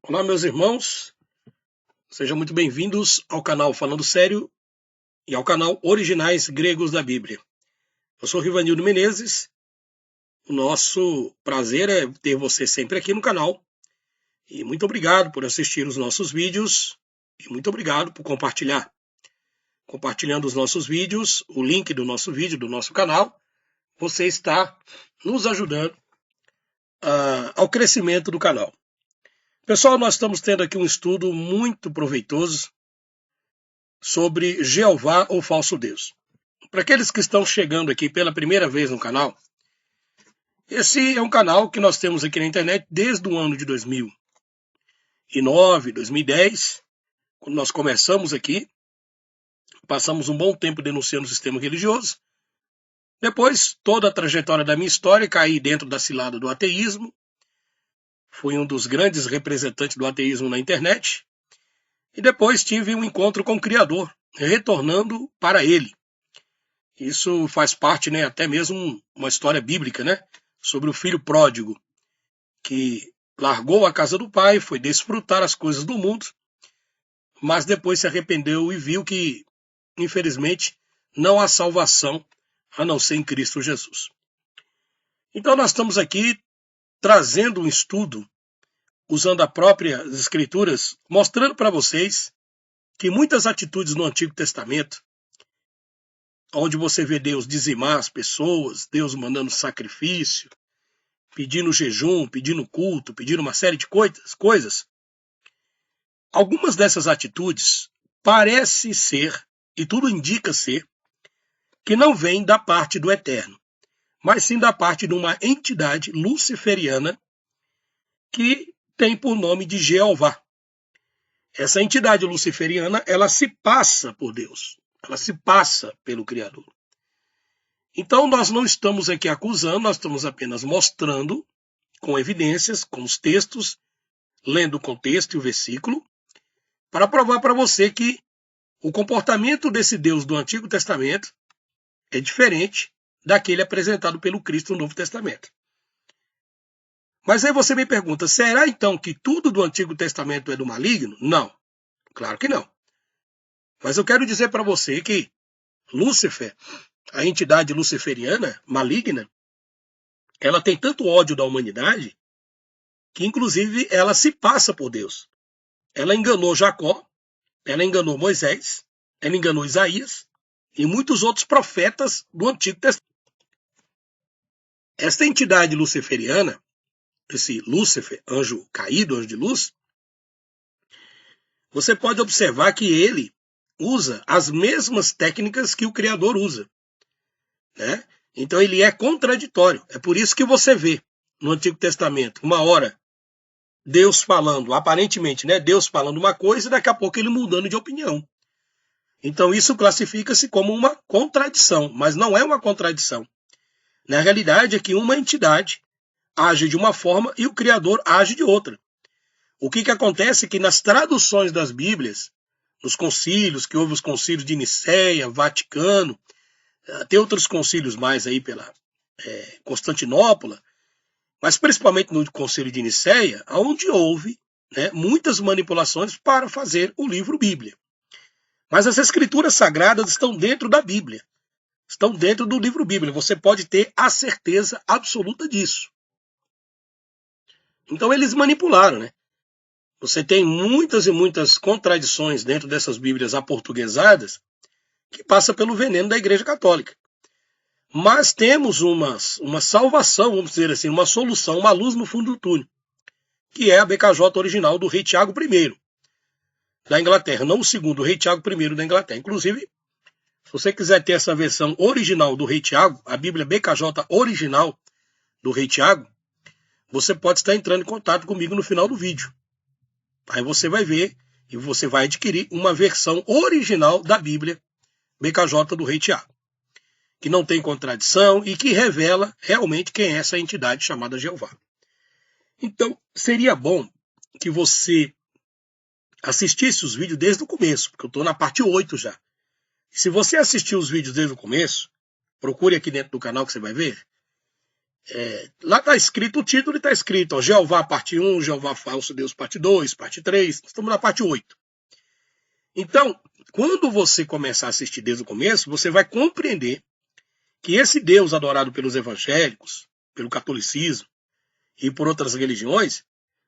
Olá, meus irmãos, sejam muito bem-vindos ao canal Falando Sério e ao canal Originais Gregos da Bíblia. Eu sou Rivanildo Menezes, o nosso prazer é ter você sempre aqui no canal e muito obrigado por assistir os nossos vídeos e muito obrigado por compartilhar. Compartilhando os nossos vídeos, o link do nosso vídeo, do nosso canal, você está nos ajudando ao crescimento do canal. Pessoal, nós estamos tendo aqui um estudo muito proveitoso sobre Jeová ou falso Deus. Para aqueles que estão chegando aqui pela primeira vez no canal, esse é um canal que nós temos aqui na internet desde o ano de 2009, 2010, quando nós começamos aqui. Passamos um bom tempo denunciando o sistema religioso. Depois, toda a trajetória da minha história, caí dentro da cilada do ateísmo. Fui um dos grandes representantes do ateísmo na internet. E depois tive um encontro com o Criador, retornando para Ele. Isso faz parte, até mesmo uma história bíblica, sobre o filho pródigo, que largou a casa do pai, foi desfrutar as coisas do mundo, mas depois se arrependeu e viu que, infelizmente, não há salvação a não ser em Cristo Jesus. Então nós estamos aqui trazendo um estudo, usando as próprias Escrituras, mostrando para vocês que muitas atitudes no Antigo Testamento, onde você vê Deus dizimar as pessoas, Deus mandando sacrifício, pedindo jejum, pedindo culto, pedindo uma série de coisas, algumas dessas atitudes parece ser, e tudo indica ser, que não vem da parte do Eterno, mas sim da parte de uma entidade luciferiana que tem por nome de Jeová. Essa entidade luciferiana, ela se passa por Deus, ela se passa pelo Criador. Então nós não estamos aqui acusando, nós estamos apenas mostrando com evidências, com os textos, lendo o contexto e o versículo, para provar para você que o comportamento desse Deus do Antigo Testamento é diferente daquele apresentado pelo Cristo no Novo Testamento. Mas aí você me pergunta, será então que tudo do Antigo Testamento é do maligno? Não, claro que não. Mas eu quero dizer para você que Lúcifer, a entidade luciferiana, maligna, ela tem tanto ódio da humanidade que, inclusive, ela se passa por Deus. Ela enganou Jacó, ela enganou Moisés, ela enganou Isaías e muitos outros profetas do Antigo Testamento. Esta entidade luciferiana, esse Lúcifer, anjo caído, anjo de luz, você pode observar que ele usa as mesmas técnicas que o Criador usa. Então ele é contraditório. É por isso que você vê no Antigo Testamento, uma hora, Deus falando, aparentemente, Deus falando uma coisa e daqui a pouco ele mudando de opinião. Então isso classifica-se como uma contradição, mas não é uma contradição. Na realidade é que uma entidade age de uma forma e o Criador age de outra. O que acontece é que nas traduções das Bíblias, nos concílios, que houve os concílios de Nicéia, Vaticano, tem outros concílios mais aí pela Constantinopla, mas principalmente no concílio de Nicéia, onde houve muitas manipulações para fazer o livro Bíblia. Mas as escrituras sagradas estão dentro da Bíblia, estão dentro do livro Bíblia, você pode ter a certeza absoluta disso. Então eles manipularam, Você tem muitas e muitas contradições dentro dessas Bíblias aportuguesadas que passa pelo veneno da Igreja Católica. Mas temos uma salvação, vamos dizer assim, uma solução, uma luz no fundo do túnel, que é a BKJ original do rei Tiago I da Inglaterra, não o segundo, o rei Tiago I da Inglaterra. Inclusive, se você quiser ter essa versão original do rei Tiago, a Bíblia BKJ original do rei Tiago, você pode estar entrando em contato comigo no final do vídeo. Aí você vai ver e você vai adquirir uma versão original da Bíblia BKJ do rei Tiago, que não tem contradição e que revela realmente quem é essa entidade chamada Jeová. Então, seria bom que você assistisse os vídeos desde o começo, porque eu estou na parte 8 já. E se você assistir os vídeos desde o começo, procure aqui dentro do canal que você vai ver, Lá está escrito o título e está escrito, ó, Jeová parte 1, Jeová falso Deus parte 2, parte 3, estamos na parte 8. Então, quando você começar a assistir desde o começo, você vai compreender que esse Deus adorado pelos evangélicos, pelo catolicismo e por outras religiões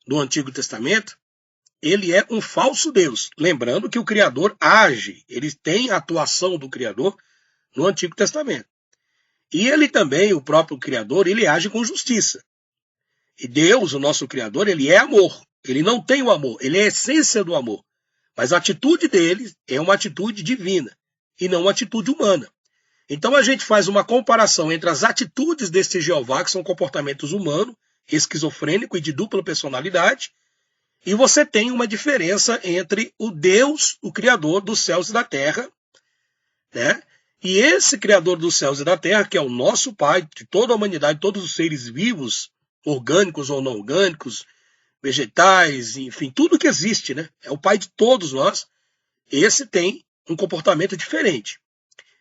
do Antigo Testamento, ele é um falso Deus. Lembrando que o Criador age, ele tem a atuação do Criador no Antigo Testamento. E ele também, o próprio Criador, ele age com justiça. E Deus, o nosso Criador, ele é amor. Ele não tem o amor, ele é a essência do amor. Mas a atitude dele é uma atitude divina e não uma atitude humana. Então a gente faz uma comparação entre as atitudes deste Jeová, que são comportamentos humanos, esquizofrênico e de dupla personalidade, e você tem uma diferença entre o Deus, o Criador dos céus e da terra, né? E esse Criador dos céus e da terra, que é o nosso Pai, de toda a humanidade, todos os seres vivos, orgânicos ou não orgânicos, vegetais, enfim, tudo que existe, né? É o Pai de todos nós. Esse tem um comportamento diferente.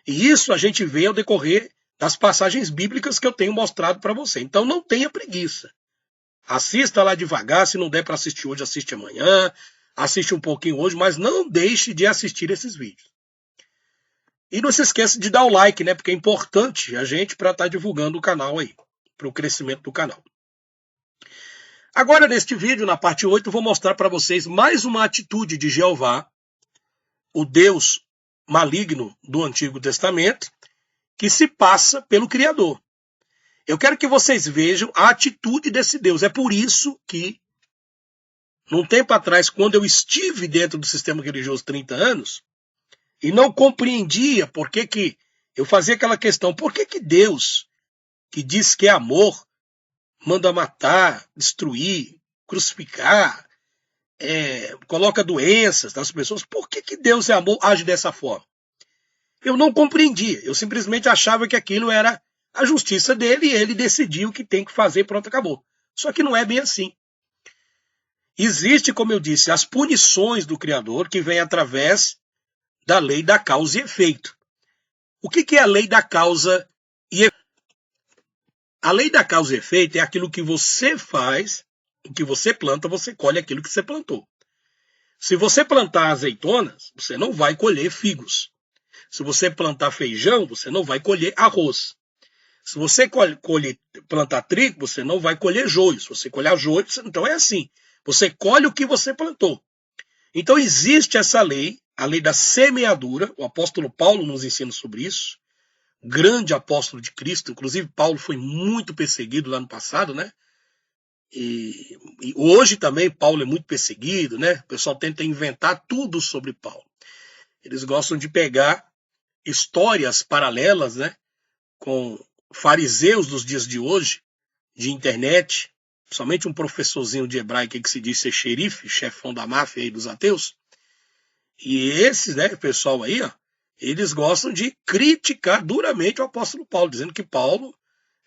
E isso a gente vê ao decorrer das passagens bíblicas que eu tenho mostrado para você. Então não tenha preguiça. Assista lá devagar, se não der para assistir hoje, assiste amanhã, assiste um pouquinho hoje, mas não deixe de assistir esses vídeos. E não se esqueça de dar o like, né? Porque é importante a gente para estar divulgando o canal aí, para o crescimento do canal. Agora, neste vídeo, na parte 8, eu vou mostrar para vocês mais uma atitude de Jeová, o Deus maligno do Antigo Testamento, que se passa pelo Criador. Eu quero que vocês vejam a atitude desse Deus. É por isso que, num tempo atrás, quando eu estive dentro do sistema religioso 30 anos, e não compreendia por que eu fazia aquela questão, por que Deus, que diz que é amor, manda matar, destruir, crucificar, coloca doenças nas pessoas, por que Deus é amor, age dessa forma? Eu não compreendia, eu simplesmente achava que aquilo era a justiça dele e ele decidiu o que tem que fazer, pronto, acabou. Só que não é bem assim. Existe, como eu disse, as punições do Criador que vêm através da lei da causa e efeito. O que é a lei da causa e efeito? A lei da causa e efeito é aquilo que você faz, o que você planta, você colhe aquilo que você plantou. Se você plantar azeitonas, você não vai colher figos. Se você plantar feijão, você não vai colher arroz. Se você plantar trigo, você não vai colher joio. Se você colher joio, então é assim. Você colhe o que você plantou. Então existe essa lei, a lei da semeadura. O apóstolo Paulo nos ensina sobre isso. Grande apóstolo de Cristo. Inclusive, Paulo foi muito perseguido lá no passado, né? E hoje também Paulo é muito perseguido, né? O pessoal tenta inventar tudo sobre Paulo. Eles gostam de pegar histórias paralelas, né? Com fariseus dos dias de hoje, de internet, somente um professorzinho de hebraico que se diz ser xerife, chefão da máfia aí dos ateus. E esses, né, pessoal aí, ó, eles gostam de criticar duramente o apóstolo Paulo, dizendo que Paulo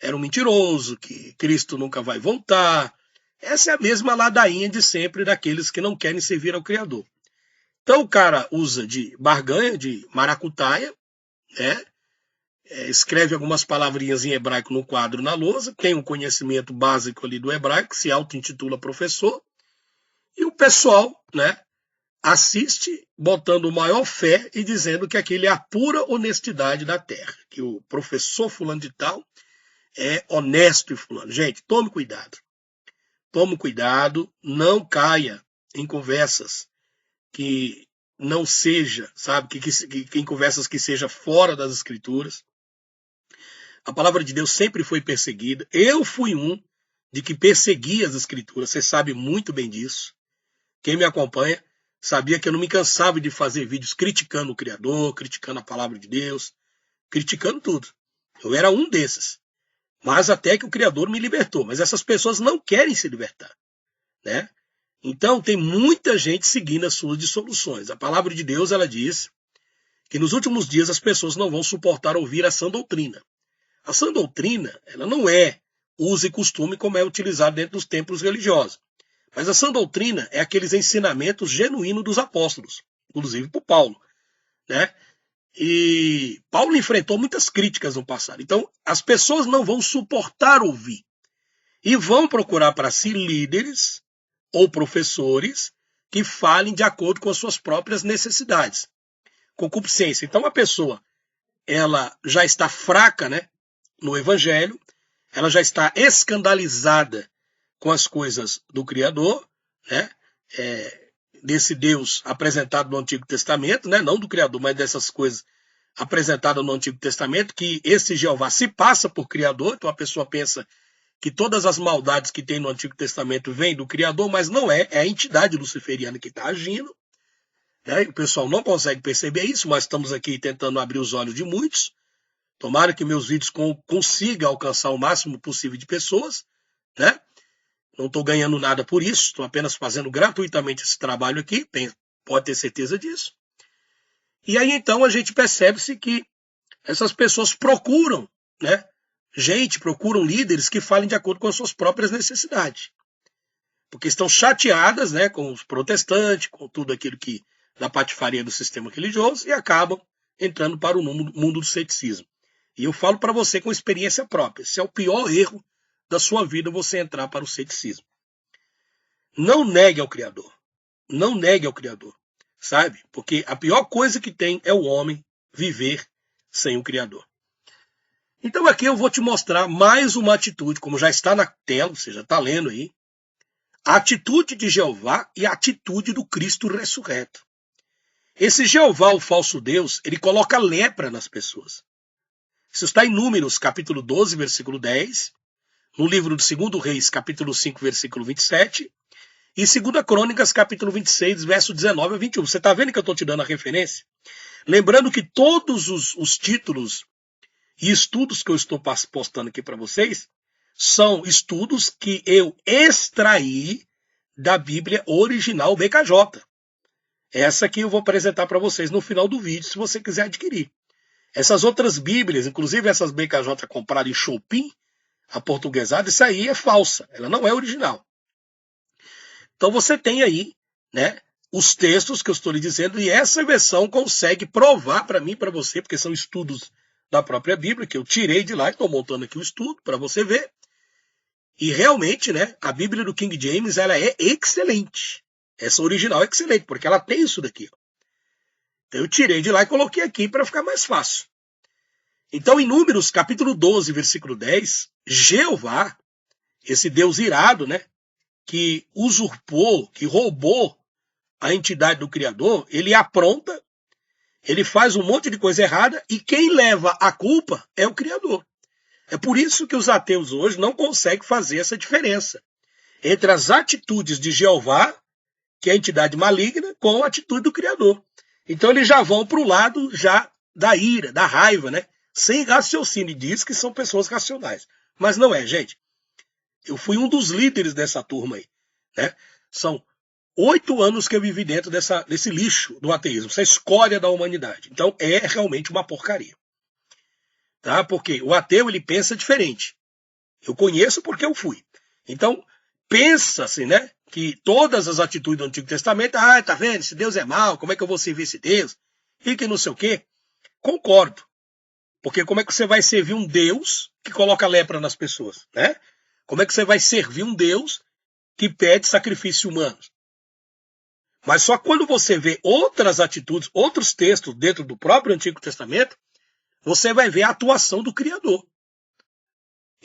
era um mentiroso, que Cristo nunca vai voltar. Essa é a mesma ladainha de sempre daqueles que não querem servir ao Criador. Então o cara usa de barganha, de maracutaia, né? Escreve algumas palavrinhas em hebraico no quadro na lousa, tem um conhecimento básico ali do hebraico, se auto-intitula professor, e o pessoal, né, assiste botando maior fé e dizendo que aquilo é a pura honestidade da terra, que o professor fulano de tal é honesto e fulano. Gente, tome cuidado. Tome cuidado, não caia em conversas que não seja, sabe, que em conversas que seja fora das escrituras. A palavra de Deus sempre foi perseguida. Eu fui um de que perseguia as escrituras. Você sabe muito bem disso. Quem me acompanha sabia que eu não me cansava de fazer vídeos criticando o Criador, criticando a palavra de Deus, criticando tudo. Eu era um desses. Mas até que o Criador me libertou. Mas essas pessoas não querem se libertar, né? Então tem muita gente seguindo as suas dissoluções. A palavra de Deus, ela diz que nos últimos dias as pessoas não vão suportar ouvir a sã doutrina. A sã doutrina, ela não é uso e costume como é utilizado dentro dos templos religiosos. Mas a sã doutrina é aqueles ensinamentos genuínos dos apóstolos, inclusive por Paulo, né? E Paulo enfrentou muitas críticas no passado. Então, as pessoas não vão suportar ouvir e vão procurar para si líderes ou professores que falem de acordo com as suas próprias necessidades. Concupiscência. Então, a pessoa ela já está fraca, né, no evangelho, ela já está escandalizada com as coisas do Criador, né, desse Deus apresentado no Antigo Testamento, né, não do Criador, mas dessas coisas apresentadas no Antigo Testamento, que esse Jeová se passa por Criador. Então a pessoa pensa que todas as maldades que tem no Antigo Testamento vêm do Criador, mas não é, é a entidade luciferiana que está agindo. Né? O pessoal não consegue perceber isso, mas estamos aqui tentando abrir os olhos de muitos. Tomara que meus vídeos consigam alcançar o máximo possível de pessoas, né? Não estou ganhando nada por isso, estou apenas fazendo gratuitamente esse trabalho aqui, pode ter certeza disso. E aí então a gente percebe-se que essas pessoas procuram, né? Procuram líderes que falem de acordo com as suas próprias necessidades. Porque estão chateadas, né, com os protestantes, com tudo aquilo que da patifaria do sistema religioso, e acabam entrando para o mundo do ceticismo. E eu falo para você com experiência própria, esse é o pior erro da sua vida, você entrar para o ceticismo. Não negue ao Criador. Não negue ao Criador. Sabe? Porque a pior coisa que tem é o homem viver sem o Criador. Então aqui eu vou te mostrar mais uma atitude, como já está na tela, você já está lendo aí. A atitude de Jeová e a atitude do Cristo ressurreto. Esse Jeová, o falso Deus, ele coloca lepra nas pessoas. Isso está em Números, capítulo 12, versículo 10, no livro de 2 Reis, capítulo 5, versículo 27, e 2 Crônicas, capítulo 26, verso 19 a 21. Você está vendo que eu estou te dando a referência? Lembrando que todos os títulos e estudos que eu estou postando aqui para vocês são estudos que eu extraí da Bíblia original BKJ. Essa aqui eu vou apresentar para vocês no final do vídeo, se você quiser adquirir. Essas outras Bíblias, inclusive essas BKJ compradas em Shopping, a portuguesada, isso aí é falsa, ela não é original. Então você tem aí, né, os textos que eu estou lhe dizendo, e essa versão consegue provar para mim e para você, porque são estudos da própria Bíblia, que eu tirei de lá e estou montando aqui o estudo para você ver. E realmente, né, a Bíblia do King James ela é excelente. Essa original é excelente, porque ela tem isso daqui. Ó. Então eu tirei de lá e coloquei aqui para ficar mais fácil. Então, em Números, capítulo 12, versículo 10, Jeová, esse Deus irado, né, que usurpou, que roubou a entidade do Criador, ele apronta, ele faz um monte de coisa errada e quem leva a culpa é o Criador. É por isso que os ateus hoje não conseguem fazer essa diferença entre as atitudes de Jeová, que é a entidade maligna, com a atitude do Criador. Então eles já vão para o lado já da ira, da raiva, né? Sem raciocínio, diz que são pessoas racionais. Mas não é, gente. Eu fui um dos líderes dessa turma aí. Né? São 8 anos que eu vivi dentro desse lixo do ateísmo, essa escória da humanidade. Então é realmente uma porcaria. Tá? Porque o ateu ele pensa diferente. Eu conheço porque eu fui. Então pensa-se, né, que todas as atitudes do Antigo Testamento, tá vendo, esse Deus é mau, como é que eu vou servir esse Deus? E que não sei o quê. Concordo. Porque como é que você vai servir um Deus que coloca lepra nas pessoas? Né? Como é que você vai servir um Deus que pede sacrifício humano? Mas só quando você vê outras atitudes, outros textos dentro do próprio Antigo Testamento, você vai ver a atuação do Criador.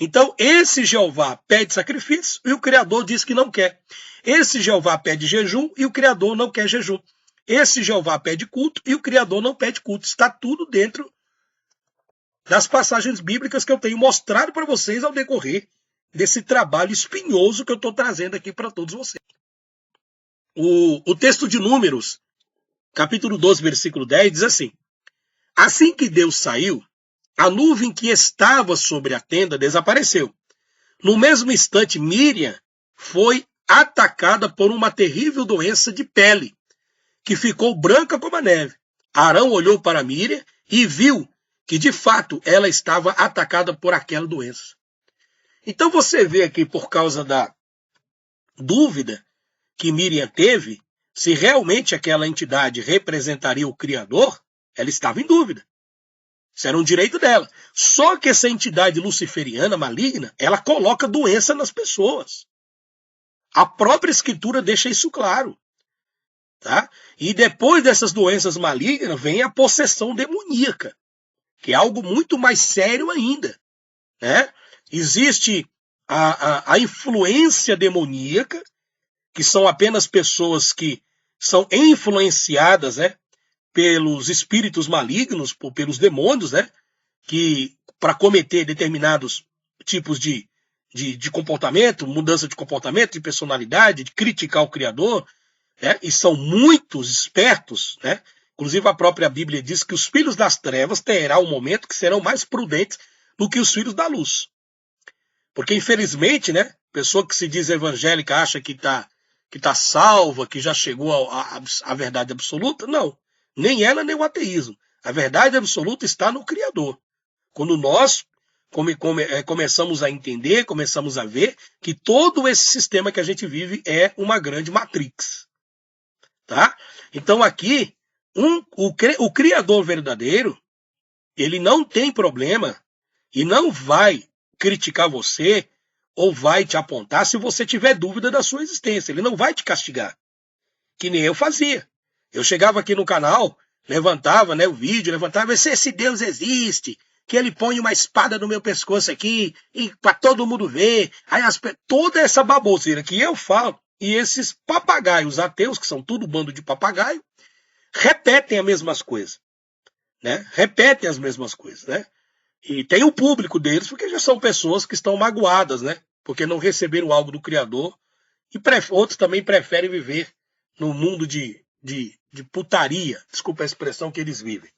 Então, esse Jeová pede sacrifício e o Criador diz que não quer. Esse Jeová pede jejum e o Criador não quer jejum. Esse Jeová pede culto e o Criador não pede culto. Está tudo dentro das passagens bíblicas que eu tenho mostrado para vocês ao decorrer desse trabalho espinhoso que eu estou trazendo aqui para todos vocês. O texto de Números, capítulo 12, versículo 10, diz assim: Assim que Deus saiu, a nuvem que estava sobre a tenda desapareceu. No mesmo instante, Miriam foi atacada por uma terrível doença de pele, que ficou branca como a neve. Arão olhou para Miriam e viu que, de fato, ela estava atacada por aquela doença. Então você vê aqui, por causa da dúvida que Miriam teve, se realmente aquela entidade representaria o Criador, Ela estava em dúvida. Isso era um direito dela. Só que essa entidade luciferiana maligna, ela coloca doença nas pessoas. A própria escritura deixa isso claro. Tá? E depois dessas doenças malignas vem a possessão demoníaca, que é algo muito mais sério ainda. Né? Existe a influência demoníaca, que são apenas pessoas que são influenciadas, né, pelos espíritos malignos, pelos demônios, né, que para cometer determinados tipos de comportamento, mudança de comportamento, de personalidade, de criticar o Criador, né, e são muitos espertos, né? Inclusive a própria Bíblia diz que os filhos das trevas terão um momento que serão mais prudentes do que os filhos da luz. Porque, infelizmente, né, pessoa que se diz evangélica acha que tá salva, que já chegou à verdade absoluta. Não, nem ela nem o ateísmo. A verdade absoluta está no Criador. Quando nós começamos a entender, começamos a ver que todo esse sistema que a gente vive é uma grande matrix. Tá? Então aqui, o Criador verdadeiro, ele não tem problema e não vai criticar você ou vai te apontar se você tiver dúvida da sua existência. Ele não vai te castigar, que nem eu fazia. Eu chegava aqui no canal, levantava, né, o vídeo, levantava, se esse Deus existe, que ele põe uma espada no meu pescoço aqui, e para todo mundo ver, aí toda essa baboseira que eu falo, e esses papagaios ateus, que são tudo bando de papagaio, repetem as mesmas coisas. Né? Repetem as mesmas coisas, né? E tem o público deles, porque já são pessoas que estão magoadas, né? Porque não receberam algo do Criador. E outros também preferem viver no mundo de putaria, desculpa a expressão que eles vivem.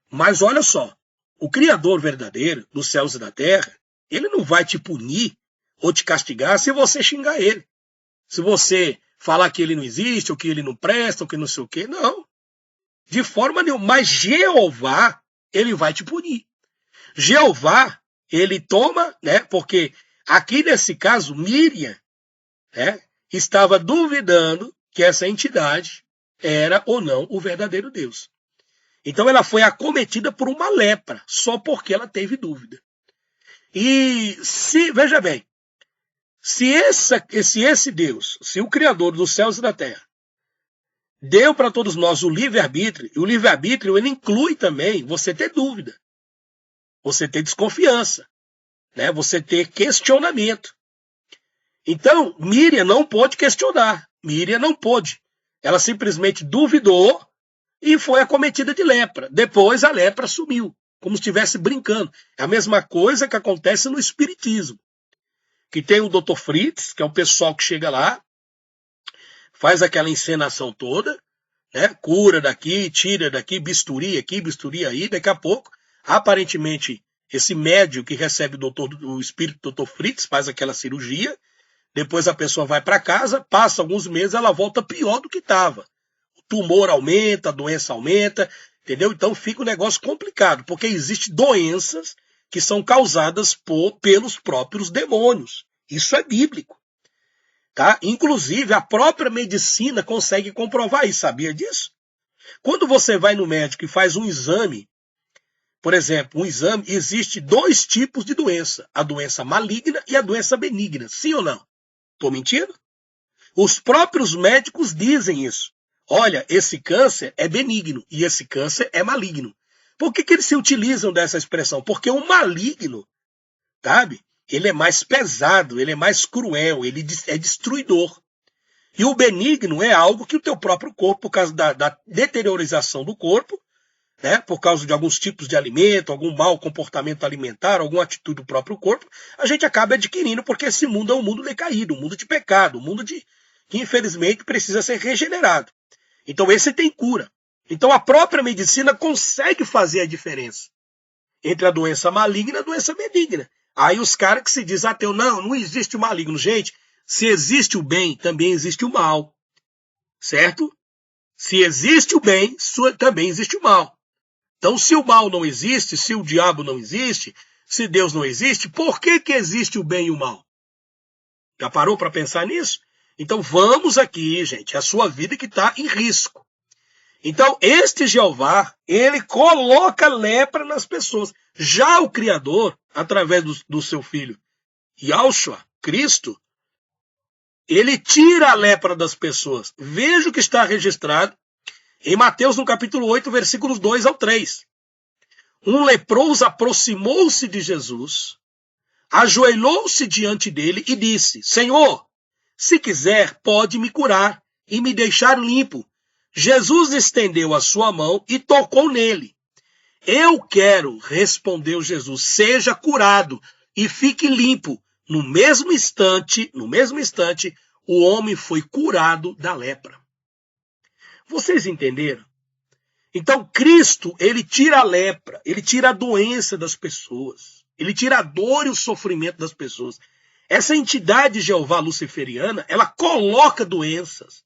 Mas olha só, o Criador verdadeiro dos céus e da terra, ele não vai te punir ou te castigar se você xingar ele. Se você falar que ele não existe, ou que ele não presta, ou que não sei o quê, não. De forma nenhuma. Mas Jeová, ele vai te punir. Jeová, ele toma, né? Porque aqui nesse caso, Miriam, né, estava duvidando que essa entidade era ou não o verdadeiro Deus. Então ela foi acometida por uma lepra, só porque ela teve dúvida. E veja bem, se esse Deus, se o Criador dos céus e da terra, deu para todos nós o livre-arbítrio, e o livre-arbítrio ele inclui também você ter dúvida, você ter desconfiança, né? Você ter questionamento. Então, Miriam não pôde questionar, Miriam não pôde. Ela simplesmente duvidou e foi acometida de lepra. Depois a lepra sumiu, como se estivesse brincando. É a mesma coisa que acontece no espiritismo. Que tem o Dr. Fritz, que é o pessoal que chega lá, faz aquela encenação toda, né? Cura daqui, tira daqui, bisturi aqui, bisturi aí, daqui a pouco, aparentemente, esse médium que recebe o espírito do Dr. Fritz faz aquela cirurgia, depois a pessoa vai para casa, passa alguns meses, ela volta pior do que estava. O tumor aumenta, a doença aumenta, entendeu? Então fica um negócio complicado, porque existem doenças que são causadas pelos próprios demônios. Isso é bíblico. Tá? Inclusive, a própria medicina consegue comprovar isso. Sabia disso? Quando você vai no médico e faz um exame, por exemplo, existe 2 tipos de doença. A doença maligna e a doença benigna. Sim ou não? Estou mentindo? Os próprios médicos dizem isso. Olha, esse câncer é benigno e esse câncer é maligno. Por que eles se utilizam dessa expressão? Porque o maligno, sabe? Ele é mais pesado, ele é mais cruel, ele é destruidor. E o benigno é algo que o teu próprio corpo, por causa da deteriorização do corpo, né, por causa de alguns tipos de alimento, algum mau comportamento alimentar, alguma atitude do próprio corpo, a gente acaba adquirindo, porque esse mundo é um mundo decaído, um mundo de pecado, um mundo que infelizmente precisa ser regenerado. Então esse tem cura. Então a própria medicina consegue fazer a diferença entre a doença maligna e a doença benigna. Aí os caras que se dizem ateu, não existe o maligno. Gente, se existe o bem, também existe o mal. Certo? Se existe o bem, também existe o mal. Então, se o mal não existe, se o diabo não existe, se Deus não existe, por que existe o bem e o mal? Já parou para pensar nisso? Então, vamos aqui, gente, é a sua vida que está em risco. Então, este Jeová, ele coloca lepra nas pessoas. Já o Criador, através do seu filho Yahshua, Cristo, ele tira a lepra das pessoas. Veja o que está registrado em Mateus, no capítulo 8, versículos 2 ao 3. Um leproso aproximou-se de Jesus, ajoelhou-se diante dele e disse: Senhor, se quiser, pode me curar e me deixar limpo. Jesus estendeu a sua mão e tocou nele. Eu quero, respondeu Jesus, seja curado e fique limpo. No mesmo instante, o homem foi curado da lepra. Vocês entenderam? Então Cristo, ele tira a lepra, ele tira a doença das pessoas, ele tira a dor e o sofrimento das pessoas. Essa entidade Jeová luciferiana, ela coloca doenças,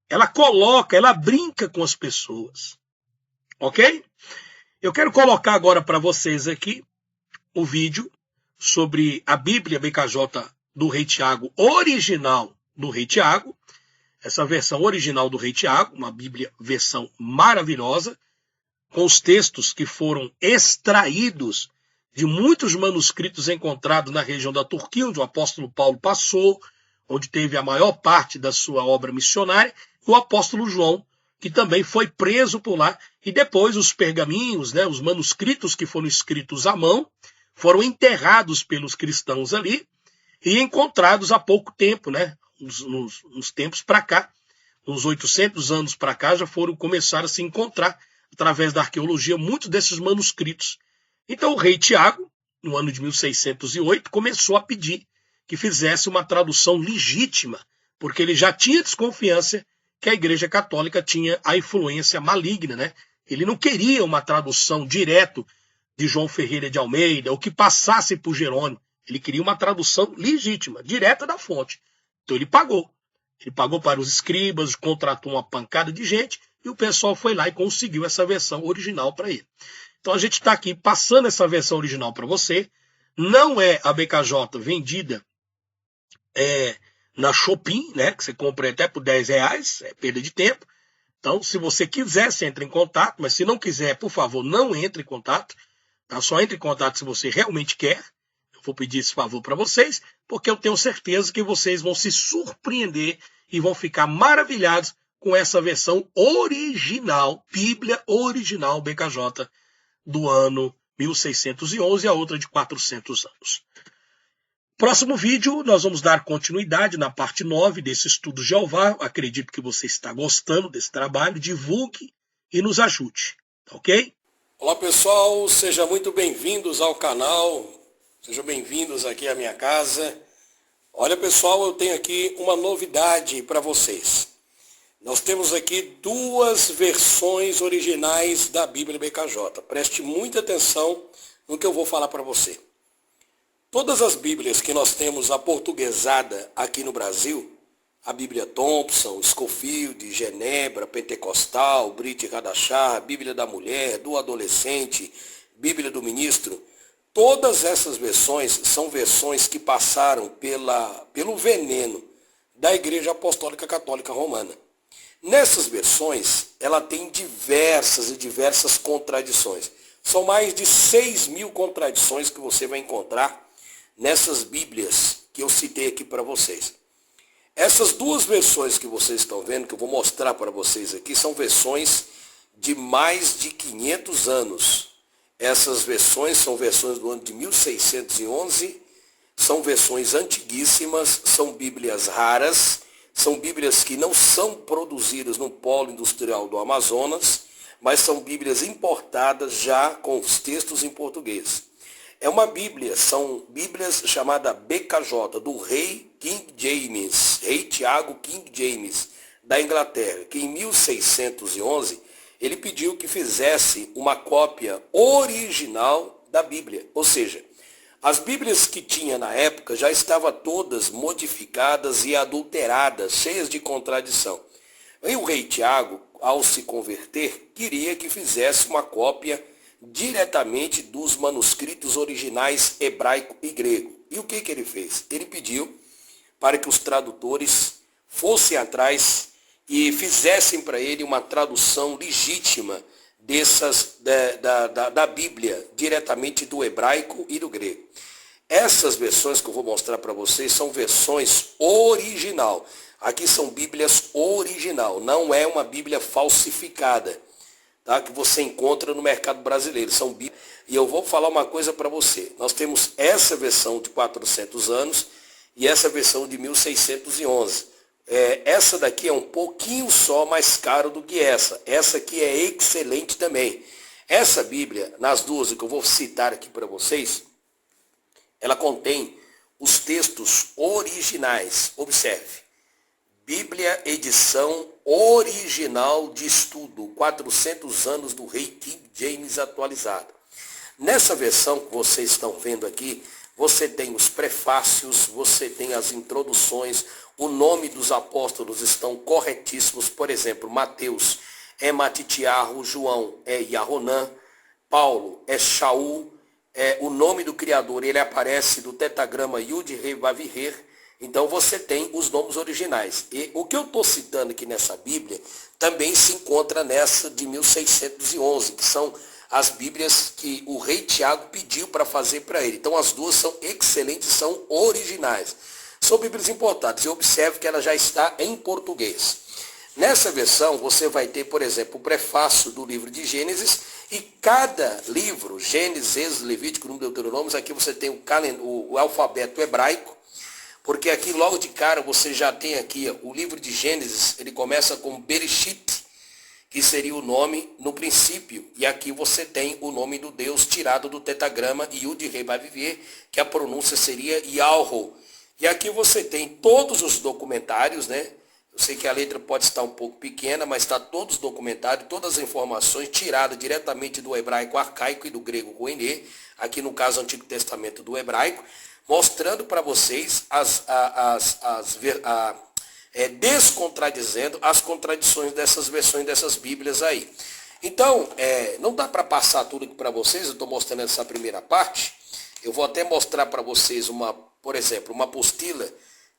ela brinca com as pessoas, ok? Eu quero colocar agora para vocês aqui o vídeo sobre a Bíblia BKJ do Rei Tiago, original do Rei Tiago, essa versão original do Rei Tiago, uma Bíblia versão maravilhosa, com os textos que foram extraídos de muitos manuscritos encontrados na região da Turquia, onde o apóstolo Paulo passou, onde teve a maior parte da sua obra missionária, e o apóstolo João, que também foi preso por lá, e depois os pergaminhos, né, os manuscritos que foram escritos à mão, foram enterrados pelos cristãos ali e encontrados há pouco tempo, né, uns tempos para cá, uns 800 anos para cá, já começaram a se encontrar, através da arqueologia, muitos desses manuscritos. Então o rei Tiago, no ano de 1608, começou a pedir que fizesse uma tradução legítima, porque ele já tinha desconfiança que a Igreja Católica tinha a influência maligna, né? Ele não queria uma tradução direto de João Ferreira de Almeida, ou que passasse por Jerônimo. Ele queria uma tradução legítima, direta da fonte. Então ele pagou. Ele pagou para os escribas, contratou uma pancada de gente, e o pessoal foi lá e conseguiu essa versão original para ele. Então a gente está aqui passando essa versão original para você. Não é a BKJ vendida na Shopee, né, que você compra até por R$10, é perda de tempo. Então, se você quiser, você entra em contato, mas se não quiser, por favor, não entre em contato. Tá? Só entre em contato se você realmente quer. Eu vou pedir esse favor para vocês, porque eu tenho certeza que vocês vão se surpreender e vão ficar maravilhados com essa versão original, Bíblia original BKJ, do ano 1611 e a outra de 400 anos. Próximo vídeo, nós vamos dar continuidade na parte 9 desse estudo Jeová. Acredito que você está gostando desse trabalho. Divulgue e nos ajude, ok? Olá pessoal, sejam muito bem-vindos ao canal. Sejam bem-vindos aqui à minha casa. Olha pessoal, eu tenho aqui uma novidade para vocês. Nós temos aqui duas versões originais da Bíblia BKJ. Preste muita atenção no que eu vou falar para você. Todas as Bíblias que nós temos aportuguesada aqui no Brasil, a Bíblia Thompson, Scofield, Genebra, Pentecostal, Brit Hadachar, Bíblia da Mulher, do Adolescente, Bíblia do Ministro, todas essas versões são versões que passaram pelo veneno da Igreja Apostólica Católica Romana. Nessas versões, ela tem diversas contradições. São mais de 6.000 contradições que você vai encontrar nessas Bíblias que eu citei aqui para vocês. Essas duas versões que vocês estão vendo, que eu vou mostrar para vocês aqui, são versões de mais de 500 anos. Essas versões são versões do ano de 1611, são versões antiguíssimas, são Bíblias raras, são Bíblias que não são produzidas no polo industrial do Amazonas, mas são Bíblias importadas já com os textos em português. É uma Bíblia, são Bíblias chamada BKJ, do rei King James, rei Tiago King James, da Inglaterra, que em 1611 ele pediu que fizesse uma cópia original da Bíblia. Ou seja, as Bíblias que tinha na época já estavam todas modificadas e adulteradas, cheias de contradição. E o rei Tiago, ao se converter, queria que fizesse uma cópia diretamente dos manuscritos originais hebraico e grego. E o que ele fez? Ele pediu para que os tradutores fossem atrás e fizessem para ele uma tradução legítima da Bíblia, diretamente do hebraico e do grego. Essas versões que eu vou mostrar para vocês são versões original. Aqui são Bíblias original, não é uma Bíblia falsificada, tá? Que você encontra no mercado brasileiro. São Bíblias. E eu vou falar uma coisa para você. Nós temos essa versão de 400 anos e essa versão de 1611. Essa daqui é um pouquinho só mais caro do que essa. Essa aqui é excelente também. Essa Bíblia, nas duas que eu vou citar aqui para vocês, ela contém os textos originais. Observe. Bíblia, edição original de estudo, 400 anos do Rei King James atualizado. Nessa versão que vocês estão vendo aqui, você tem os prefácios, você tem as introduções, o nome dos apóstolos estão corretíssimos. Por exemplo, Mateus é Matitiarro, João é Yaronã, Paulo é Shaul, o nome do Criador, ele aparece do tetagrama Yud-Heh-Vav-Heh. Então você tem os nomes originais. E o que eu estou citando aqui nessa Bíblia também se encontra nessa de 1611, que são as Bíblias que o rei Tiago pediu para fazer para ele. Então as duas são excelentes, são originais. São Bíblias importantes. E observe que ela já está em português. Nessa versão você vai ter, por exemplo, o prefácio do livro de Gênesis, e cada livro, Gênesis, Êxodo, Levítico, Número, Deuteronômio, aqui você tem o alfabeto hebraico, porque aqui logo de cara você já tem aqui o livro de Gênesis, ele começa com Bereshit, que seria o nome no princípio, e aqui você tem o nome do Deus tirado do tetagrama Yud-Heh-Vav-Heh, que a pronúncia seria Yahweh. E aqui você tem todos os documentários, né? Eu sei que a letra pode estar um pouco pequena, mas está todos os documentários, todas as informações tiradas diretamente do hebraico arcaico e do grego Koiné, aqui no caso do Antigo Testamento do hebraico, mostrando para vocês descontradizendo as contradições dessas versões dessas Bíblias aí. Então, não dá para passar tudo aqui para vocês, eu estou mostrando essa primeira parte. Eu vou até mostrar para vocês, por exemplo, uma apostila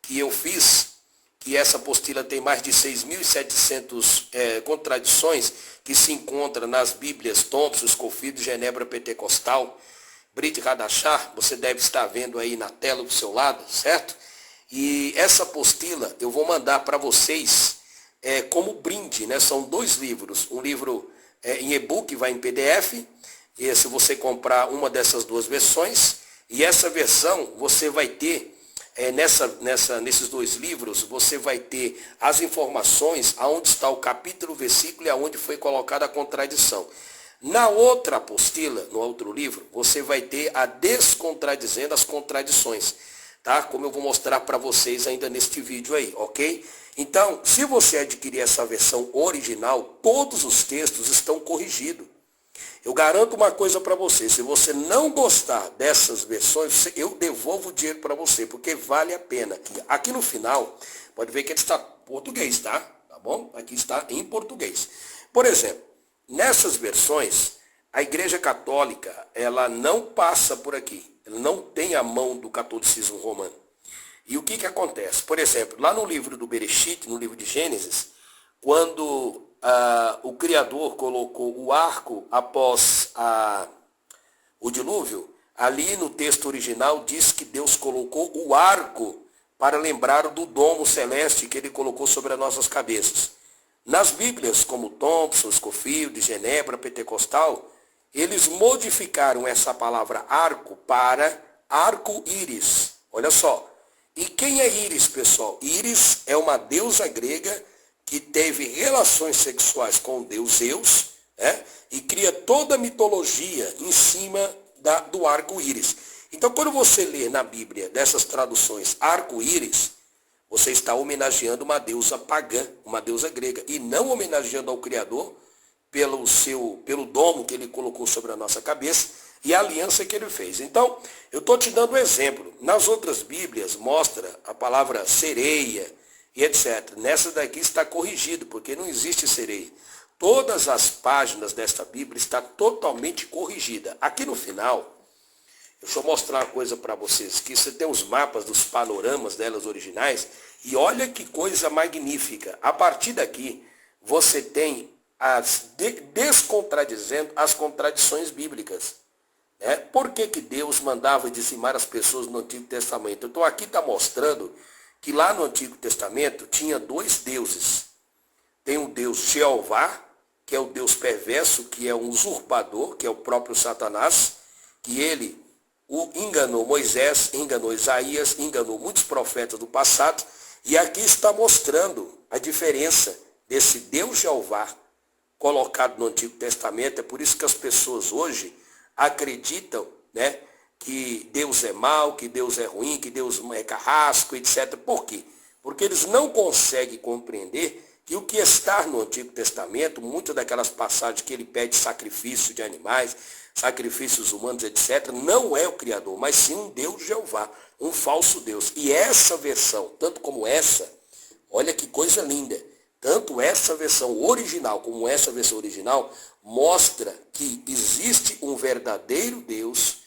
que eu fiz, que essa apostila tem mais de 6.700 contradições que se encontram nas Bíblias Thompson, Scofield, Genebra Pentecostal, Brit Hadashah, você deve estar vendo aí na tela do seu lado, certo? E essa apostila eu vou mandar para vocês como brinde, né? São 2 livros, um livro em e-book, vai em PDF, e se você comprar uma dessas 2 versões, e essa versão você vai ter, nesses 2 livros, você vai ter as informações, aonde está o capítulo, o versículo e aonde foi colocada a contradição. Na outra apostila, no outro livro, você vai ter a descontradizendo as contradições, tá? Como eu vou mostrar para vocês ainda neste vídeo aí, ok? Então, se você adquirir essa versão original, todos os textos estão corrigidos. Eu garanto uma coisa para você, se você não gostar dessas versões, eu devolvo o dinheiro para você, porque vale a pena. Aqui no final, pode ver que ele está em português, tá? Tá bom? Aqui está em português. Por exemplo, nessas versões, a Igreja Católica, ela não passa por aqui. Ela não tem a mão do catolicismo romano. E o que acontece? Por exemplo, lá no livro do Bereshit, no livro de Gênesis, quando o Criador colocou o arco após o dilúvio, ali no texto original diz que Deus colocou o arco para lembrar do domo celeste que ele colocou sobre as nossas cabeças. Nas Bíblias, como Thompson, Scofield, Genebra, Pentecostal, eles modificaram essa palavra arco para arco-íris. Olha só. E quem é Íris, pessoal? Íris é uma deusa grega que teve relações sexuais com o deus Zeus, e cria toda a mitologia em cima do arco-íris. Então, quando você lê na Bíblia dessas traduções arco-íris, você está homenageando uma deusa pagã, uma deusa grega, e não homenageando ao Criador pelo domo que ele colocou sobre a nossa cabeça e a aliança que ele fez. Então, eu estou te dando um exemplo. Nas outras Bíblias mostra a palavra sereia e etc. Nessa daqui está corrigido, porque não existe sereia. Todas as páginas desta Bíblia estão totalmente corrigidas. Aqui no final, Deixa eu mostrar uma coisa para vocês, que você tem os mapas dos panoramas delas originais, e olha que coisa magnífica. A partir daqui, você tem descontradizendo as contradições bíblicas. Por que Deus mandava dizimar as pessoas no Antigo Testamento? Então aqui está mostrando que lá no Antigo Testamento tinha dois deuses. Tem o Deus Jeová, que é o Deus perverso, que é um usurpador, que é o próprio Satanás, que ele enganou Moisés, enganou Isaías, enganou muitos profetas do passado, e aqui está mostrando a diferença desse Deus Jeová colocado no Antigo Testamento. É por isso que as pessoas hoje acreditam, que Deus é mau, que Deus é ruim, que Deus é carrasco, etc. Por quê? Porque eles não conseguem compreender que o que está no Antigo Testamento, muitas daquelas passagens que ele pede sacrifício de animais, sacrifícios humanos, etc., não é o Criador, mas sim um Deus Jeová, um falso Deus. E essa versão, tanto como essa, olha que coisa linda, tanto essa versão original como essa versão original, mostra que existe um verdadeiro Deus,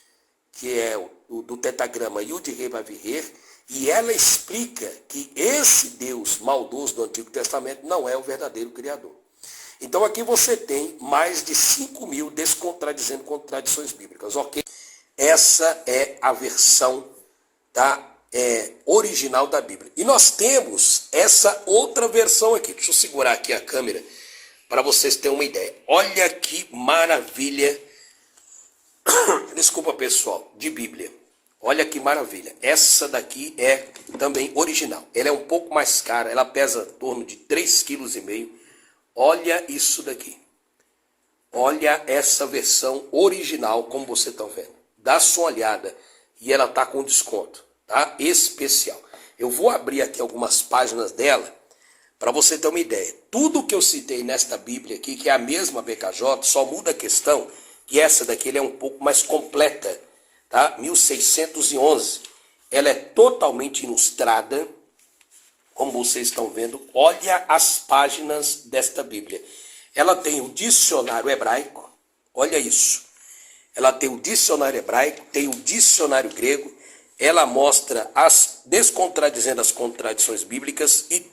que é o do tetragrama Yud-Heh-Vav-Heh, e ela explica que esse Deus maldoso do Antigo Testamento não é o verdadeiro Criador. Então aqui você tem mais de 5.000 descontradizendo contradições bíblicas, ok? Essa é a versão original da Bíblia. E nós temos essa outra versão aqui. Deixa eu segurar aqui a câmera para vocês terem uma ideia. Olha que maravilha, desculpa pessoal, de Bíblia. Olha que maravilha. Essa daqui é também original. Ela é um pouco mais cara, ela pesa em torno de 3,5 kg. Olha isso daqui. Olha essa versão original, como vocês estão vendo. Dá sua olhada. E ela está com desconto, tá? Especial. Eu vou abrir aqui algumas páginas dela para você ter uma ideia. Tudo que eu citei nesta Bíblia aqui, que é a mesma BKJ, só muda a questão que essa daqui ela é um pouco mais completa, tá? 1611. Ela é totalmente ilustrada, como vocês estão vendo. Olha as páginas desta Bíblia. Ela tem o dicionário hebraico, olha isso. Ela tem o dicionário hebraico, tem o dicionário grego. Ela mostra descontradizendo as contradições bíblicas e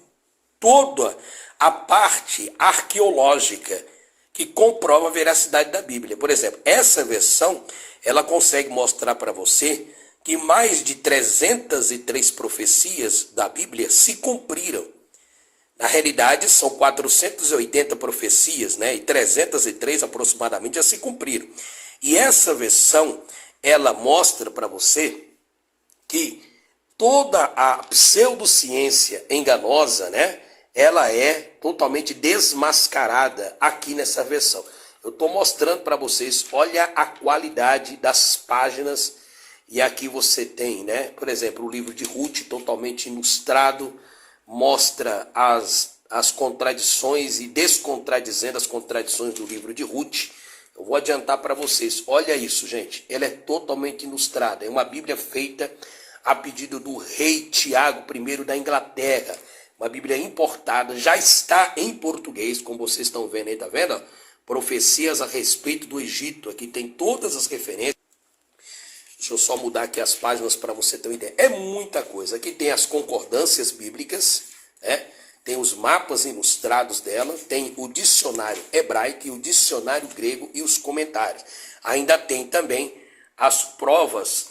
toda a parte arqueológica que comprova a veracidade da Bíblia. Por exemplo, essa versão, ela consegue mostrar para você que mais de 303 profecias da Bíblia se cumpriram. Na realidade, são 480 profecias, e 303 aproximadamente já se cumpriram. E essa versão, ela mostra para você que toda a pseudociência enganosa, ela é totalmente desmascarada aqui nessa versão. Eu estou mostrando para vocês, olha a qualidade das páginas. E aqui você tem, por exemplo, o livro de Ruth, totalmente ilustrado, mostra as contradições e descontradizendo as contradições do livro de Ruth. Eu vou adiantar para vocês, olha isso, gente, ela é totalmente ilustrada, é uma Bíblia feita a pedido do rei Tiago I da Inglaterra, uma Bíblia importada, já está em português, como vocês estão vendo aí, tá vendo? Profecias a respeito do Egito, aqui tem todas as referências. Deixa eu só mudar aqui as páginas para você ter uma ideia. É muita coisa. Aqui tem as concordâncias bíblicas, tem os mapas ilustrados dela, tem o dicionário hebraico e o dicionário grego e os comentários. Ainda tem também as provas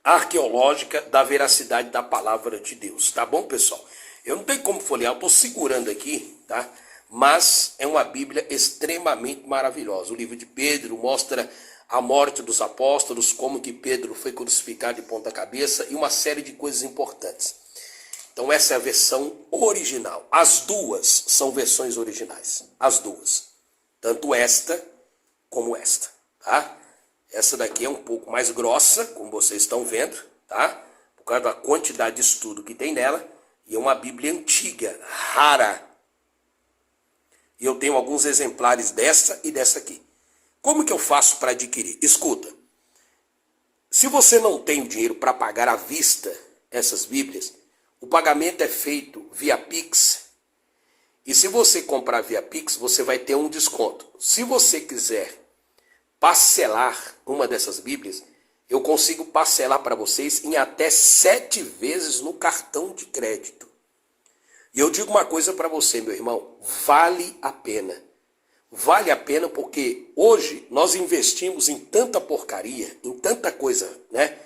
arqueológicas da veracidade da palavra de Deus. Tá bom, pessoal? Eu não tenho como folhear, eu estou segurando aqui, tá? Mas é uma Bíblia extremamente maravilhosa. O livro de Pedro mostra a morte dos apóstolos, como que Pedro foi crucificado de ponta cabeça e uma série de coisas importantes. Então essa é a versão original. As duas são versões originais. As duas. Tanto esta como esta. Tá? Essa daqui é um pouco mais grossa, como vocês estão vendo. Tá? Por causa da quantidade de estudo que tem nela. E é uma Bíblia antiga, rara. E eu tenho alguns exemplares dessa e dessa aqui. Como que eu faço para adquirir? Escuta. Se você não tem o dinheiro para pagar à vista essas Bíblias, o pagamento é feito via Pix. E se você comprar via Pix, você vai ter um desconto. Se você quiser parcelar uma dessas Bíblias, eu consigo parcelar para vocês em até 7 vezes no cartão de crédito. E eu digo uma coisa para você, meu irmão, vale a pena. Vale a pena porque hoje nós investimos em tanta porcaria, em tanta coisa, né?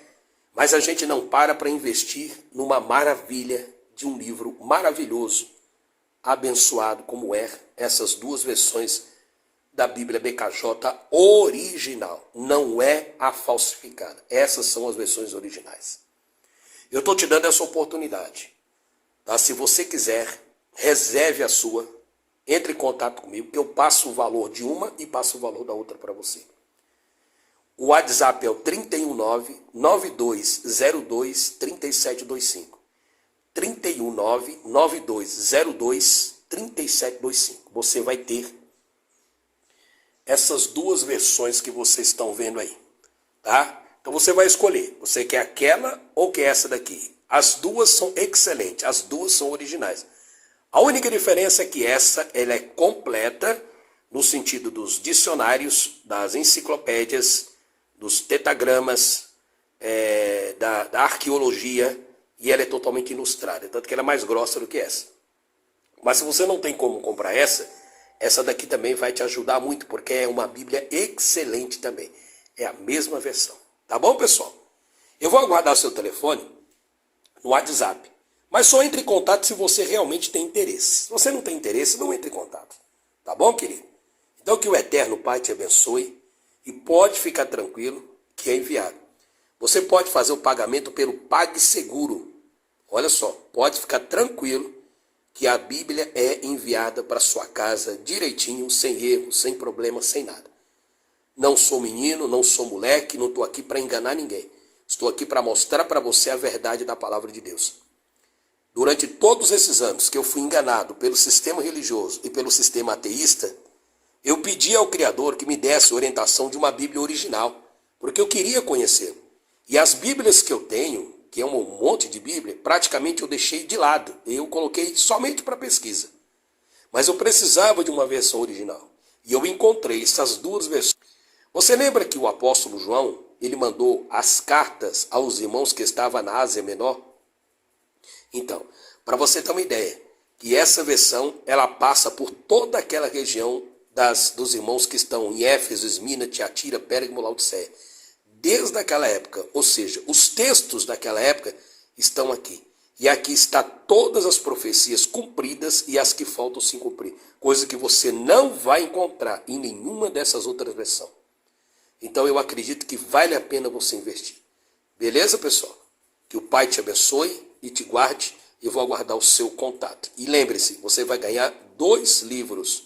Mas a gente não para investir numa maravilha de um livro maravilhoso, abençoado como é essas 2 versões da Bíblia BKJ original. Não é a falsificada. Essas são as versões originais. Eu estou te dando essa oportunidade. Tá? Se você quiser, reserve a sua. Entre em contato comigo, que eu passo o valor de uma e passo o valor da outra para você. O WhatsApp é o 319-9202-3725. 319-9202-3725. Você vai ter essas 2 versões que vocês estão vendo aí. Tá? Então você vai escolher. Você quer aquela ou quer essa daqui? As 2 são excelentes. As 2 são originais. A única diferença é que essa ela é completa no sentido dos dicionários, das enciclopédias, dos tetagramas, da arqueologia, e ela é totalmente ilustrada, tanto que ela é mais grossa do que essa. Mas se você não tem como comprar essa daqui também vai te ajudar muito, porque é uma Bíblia excelente também. É a mesma versão. Tá bom, pessoal? Eu vou aguardar o seu telefone no WhatsApp. Mas só entre em contato se você realmente tem interesse. Se você não tem interesse, não entre em contato. Tá bom, querido? Então que o Eterno Pai te abençoe e pode ficar tranquilo que é enviado. Você pode fazer o pagamento pelo PagSeguro. Olha só, pode ficar tranquilo que a Bíblia é enviada para sua casa direitinho, sem erro, sem problema, sem nada. Não sou menino, não sou moleque, não estou aqui para enganar ninguém. Estou aqui para mostrar para você a verdade da palavra de Deus. Durante todos esses anos que eu fui enganado pelo sistema religioso e pelo sistema ateísta, eu pedi ao Criador que me desse orientação de uma Bíblia original, porque eu queria conhecer. E as Bíblias que eu tenho, que é um monte de Bíblia, praticamente eu deixei de lado. Eu coloquei somente para pesquisa. Mas eu precisava de uma versão original. E eu encontrei essas 2 versões. Você lembra que o apóstolo João, ele mandou as cartas aos irmãos que estavam na Ásia Menor? Então, para você ter uma ideia, que essa versão, ela passa por toda aquela região dos irmãos que estão em Éfeso, Esmina, Tiatira, Pérgamo, Laodiceia. Desde aquela época, ou seja, os textos daquela época estão aqui. E aqui está todas as profecias cumpridas e as que faltam se cumprir. Coisa que você não vai encontrar em nenhuma dessas outras versões. Então eu acredito que vale a pena você investir. Beleza, pessoal? Que o Pai te abençoe e te guarde, e eu vou aguardar o seu contato. E lembre-se, você vai ganhar 2 livros,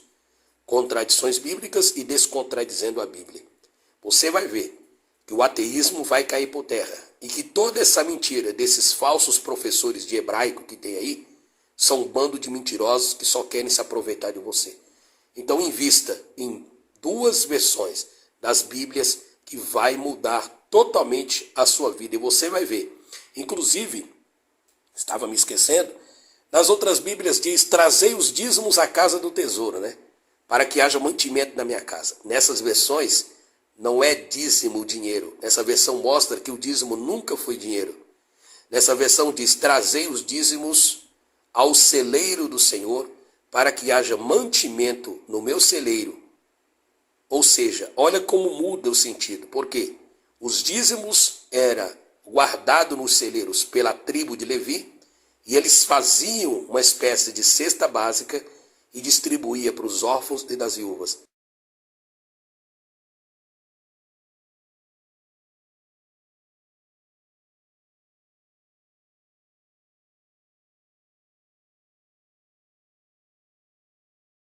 Contradições Bíblicas e Descontradizendo a Bíblia. Você vai ver que o ateísmo vai cair por terra e que toda essa mentira desses falsos professores de hebraico que tem aí são um bando de mentirosos que só querem se aproveitar de você. Então invista em 2 versões das Bíblias que vai mudar totalmente a sua vida, e você vai ver. Inclusive, estava me esquecendo, nas outras Bíblias diz, trazei os dízimos à casa do tesouro, né? Para que haja mantimento na minha casa. Nessas versões, não é dízimo dinheiro. Essa versão mostra que o dízimo nunca foi dinheiro. Nessa versão diz, trazei os dízimos ao celeiro do Senhor, para que haja mantimento no meu celeiro. Ou seja, olha como muda o sentido. Por quê? Os dízimos era guardado nos celeiros pela tribo de Levi, e eles faziam uma espécie de cesta básica e distribuía para os órfãos e das viúvas.